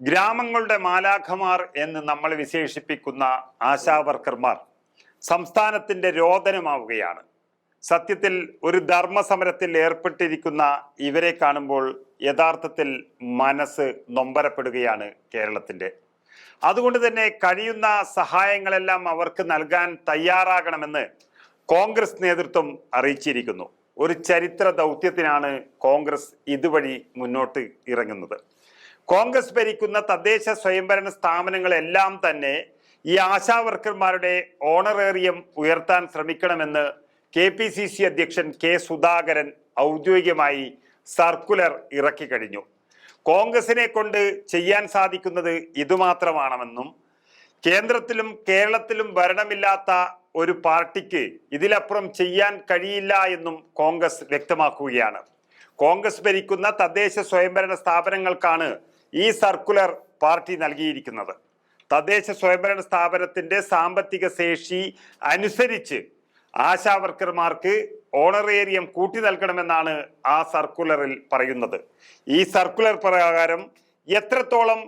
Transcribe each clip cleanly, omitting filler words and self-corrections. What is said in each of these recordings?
ഗ്രാമങ്ങളുടെ മാലാഖമാർ എന്ന് നമ്മൾ വിശേഷിപ്പിക്കുന്ന ആശാവർക്കർമാർ സംസ്ഥാനത്തിന്റെ രോദനമാവുകയാണ്. സത്യത്തിൽ ഒരു ധർമ്മസമരത്തിൽ ഏർപ്പെട്ടിരിക്കുന്ന ഇവരെ കാണുമ്പോൾ യഥാർത്ഥത്തിൽ മനസ്സ് നൊമ്പരപ്പെടുകയാണ് കേരളത്തിന്റെ. അതുകൊണ്ട് തന്നെ കഴിയുന്ന സഹായങ്ങളെല്ലാം അവർക്ക് നൽകാൻ തയ്യാറാകണമെന്ന് കോൺഗ്രസ് നേതൃത്വം അറിയിച്ചിരിക്കുന്നു. ഒരു ചരിത്ര ദൗത്യത്തിനാണ് കോൺഗ്രസ് ഇതുവഴി മുന്നോട്ട് ഇറങ്ങുന്നത്. കോൺഗ്രസ് ഭരിക്കുന്ന തദ്ദേശ സ്വയംഭരണ സ്ഥാപനങ്ങളെല്ലാം തന്നെ ഈ ആശാവർക്കർമാരുടെ ഓണറേറിയം ഉയർത്താൻ ശ്രമിക്കണമെന്ന് KPCC അധ്യക്ഷൻ K. സുധാകരൻ ഔദ്യോഗികമായി സർക്കുലർ ഇറക്കി കഴിഞ്ഞു. കോൺഗ്രസിനെ കൊണ്ട് ചെയ്യാൻ സാധിക്കുന്നത് ഇതുമാത്രമാണെന്നും കേന്ദ്രത്തിലും കേരളത്തിലും ഭരണമില്ലാത്ത ഒരു പാർട്ടിക്ക് ഇതിലപ്പുറം ചെയ്യാൻ കഴിയില്ല എന്നും കോൺഗ്രസ് വ്യക്തമാക്കുകയാണ്. കോൺഗ്രസ് ഭരിക്കുന്ന തദ്ദേശ സ്വയംഭരണ സ്ഥാപനങ്ങൾക്കാണ് ഈ സർക്കുലർ പാർട്ടി നൽകിയിരിക്കുന്നത്. തദ്ദേശ സ്വയംഭരണ സ്ഥാപനത്തിന്റെ സാമ്പത്തിക ശേഷി അനുസരിച്ച് ആശാവർക്കർമാർക്ക് ഓണറേറിയം കൂട്ടി നൽകണമെന്നാണ് ആ സർക്കുലറിൽ പറയുന്നത്. ഈ സർക്കുലർ പ്രകാരം എത്രത്തോളം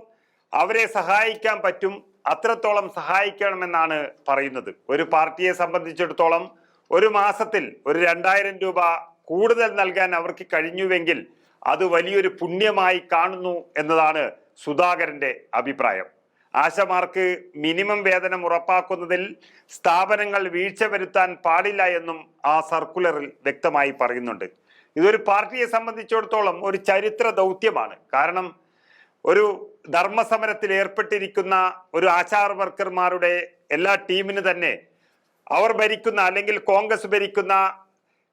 അവരെ സഹായിക്കാൻ പറ്റും അത്രത്തോളം സഹായിക്കണമെന്നാണ് പറയുന്നത്. ഒരു പാർട്ടിയെ സംബന്ധിച്ചിടത്തോളം ഒരു മാസത്തിൽ ഒരു 2000 രൂപ കൂടുതൽ നൽകാൻ അവർക്ക് കഴിഞ്ഞുവെങ്കിൽ അത് വലിയൊരു പുണ്യമായി കാണുന്നു എന്നതാണ് സുധാകരന്റെ അഭിപ്രായം. ആശമാർക്ക് മിനിമം വേതനം ഉറപ്പാക്കുന്നതിൽ സ്ഥാപനങ്ങൾ വീഴ്ച വരുത്താൻ പാടില്ല എന്നും ആ സർക്കുലറിൽ വ്യക്തമായി പറയുന്നുണ്ട്. ഇതൊരു പാർട്ടിയെ സംബന്ധിച്ചിടത്തോളം ഒരു ചരിത്ര ദൗത്യമാണ്. കാരണം ഒരു ധർമ്മസമരത്തിൽ ഏർപ്പെട്ടിരിക്കുന്ന ഒരു ആശാവർക്കർമാരുടെ എല്ലാ ടീമിന് തന്നെ അവർ ഭരിക്കുന്ന അല്ലെങ്കിൽ കോൺഗ്രസ് ഭരിക്കുന്ന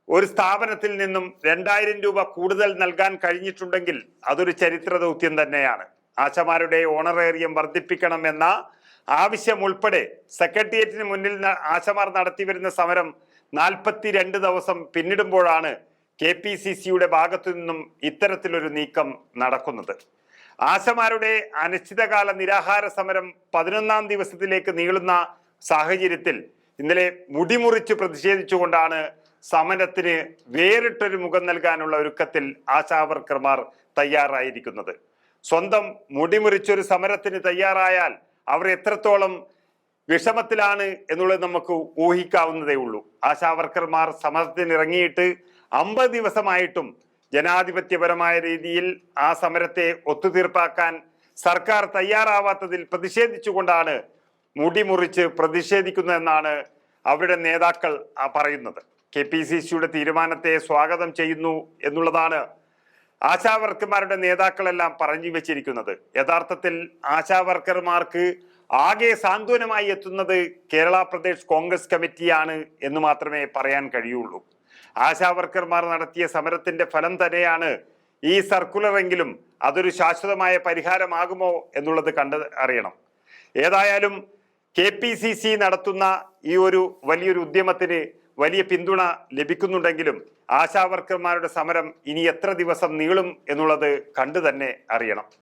ഒരു സ്ഥാപനത്തിൽ നിന്നും 2000 രൂപ കൂടുതൽ നൽകാൻ കഴിഞ്ഞിട്ടുണ്ടെങ്കിൽ അതൊരു ചരിത്ര ദൗത്യം തന്നെയാണ്. ആശമാരുടെ ഓണറേറിയം വർദ്ധിപ്പിക്കണമെന്ന ആവശ്യം ഉൾപ്പെടെ സെക്രട്ടേറിയറ്റിന് മുന്നിൽ ആശമാർ നടത്തിവരുന്ന സമരം 42 ദിവസം പിന്നിടുമ്പോഴാണ് KPCCയുടെ ഭാഗത്തു നിന്നും ഇത്തരത്തിലൊരു നീക്കം നടക്കുന്നത്. ആശമാരുടെ അനിശ്ചിതകാല നിരാഹാര സമരം 11ാം ദിവസത്തിലേക്ക് നീളുന്ന സാഹചര്യത്തിൽ ഇന്നലെ മുടിമുറിച്ച് പ്രതിഷേധിച്ചുകൊണ്ടാണ് സമരത്തിന് വേറിട്ടൊരു മുഖം നൽകാനുള്ള ഒരുക്കത്തിൽ ആശാവർക്കർമാർ തയ്യാറായിരിക്കുന്നത്. സ്വന്തം മുടിമുറിച്ചൊരു സമരത്തിന് തയ്യാറായാൽ അവർ എത്രത്തോളം വിഷമത്തിലാണ് എന്നുള്ളത് നമുക്ക് ഊഹിക്കാവുന്നതേ ഉള്ളൂ. ആശാവർക്കർമാർ സമരത്തിന് ഇറങ്ങിയിട്ട് 50 ദിവസമായിട്ടും ജനാധിപത്യപരമായ രീതിയിൽ ആ സമരത്തെ ഒത്തുതീർപ്പാക്കാൻ സർക്കാർ തയ്യാറാവാത്തതിൽ പ്രതിഷേധിച്ചുകൊണ്ടാണ് മുടിമുറിച്ച് പ്രതിഷേധിക്കുന്നതെന്നാണ് അവരുടെ നേതാക്കൾ പറയുന്നത്. KPCCയുടെ തീരുമാനത്തെ സ്വാഗതം ചെയ്യുന്നു എന്നുള്ളതാണ് ആശാവർക്കർമാരുടെ നേതാക്കളെല്ലാം പറഞ്ഞു വെച്ചിരിക്കുന്നത്. യഥാർത്ഥത്തിൽ ആശാവർക്കർമാർക്ക് ആകെ സാന്ത്വനമായി എത്തുന്നത് കേരള പ്രദേശ് കോൺഗ്രസ് കമ്മിറ്റിയാണ് എന്ന് മാത്രമേ പറയാൻ കഴിയുള്ളൂ. ആശാവർക്കർമാർ നടത്തിയ സമരത്തിന്റെ ഫലം തന്നെയാണ് ഈ സർക്കുലറെങ്കിലും അതൊരു ശാശ്വതമായ പരിഹാരമാകുമോ എന്നുള്ളത് അറിയണം. ഏതായാലും KPCC നടത്തുന്ന ഈ ഒരു വലിയൊരു ഉദ്യമത്തിന് വലിയ പിന്തുണ ലഭിക്കുന്നുണ്ടെങ്കിലും ആശാവർക്കർമാരുടെ സമരം ഇനി എത്ര ദിവസം നീളും എന്നുള്ളത് കണ്ടു തന്നെ അറിയണം.